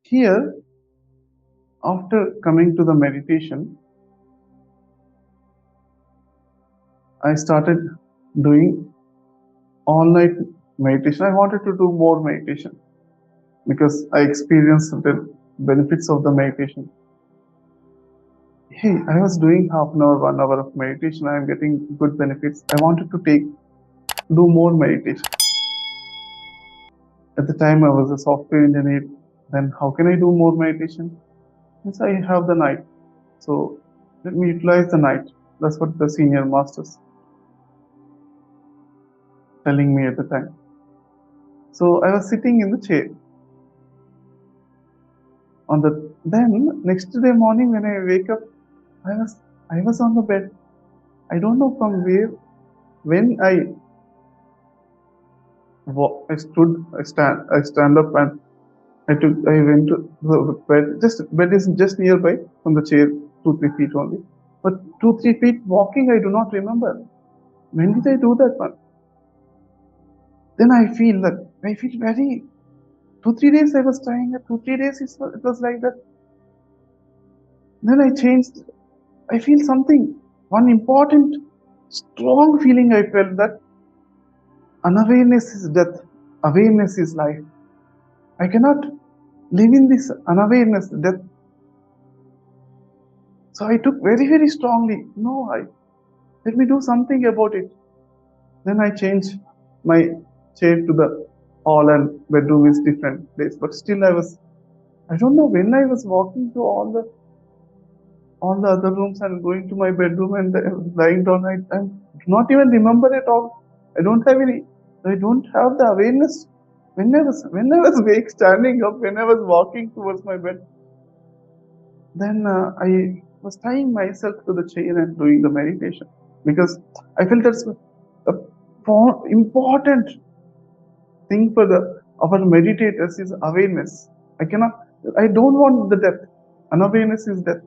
here, after coming to the meditation, I started doing all night meditation. I wanted to do more meditation because I experienced the benefits of the meditation. Hey, I was doing half an hour, 1 hour of meditation. I am getting good benefits. I wanted to do more meditation. At the time, I was a software engineer. Then how can I do more meditation? Yes, I have the night. So let me utilize the night. That's what the senior masters telling me at the time. So I was sitting in the chair. Then next day morning when I wake up, I was on the bed. I don't know from where. When I stand up and I went to the bed. Bed is just nearby from the chair, 2-3 feet only. But 2-3 feet walking, I do not remember. When did I do that one? Then I feel very 2-3 days I was trying it. 2-3 days it was like that. Then I changed. I feel something. One important, strong feeling I felt that unawareness is death. Awareness is life. I cannot live in this unawareness, death. So I took very strongly. No, let me do something about it. Then I changed my chair to the hall and bedroom is different place. But still I don't know when I was walking to all the other rooms and going to my bedroom and lying down. I do not even remember at all. I don't have the awareness. When I was awake, standing up, when I was walking towards my bed, then I was tying myself to the chair and doing the meditation because I felt that's a important thing for our meditators is awareness. I don't want the death. Unawareness is death.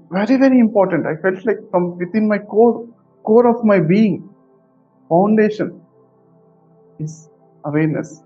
Very important. I felt like from within my core of my being, foundation is awareness.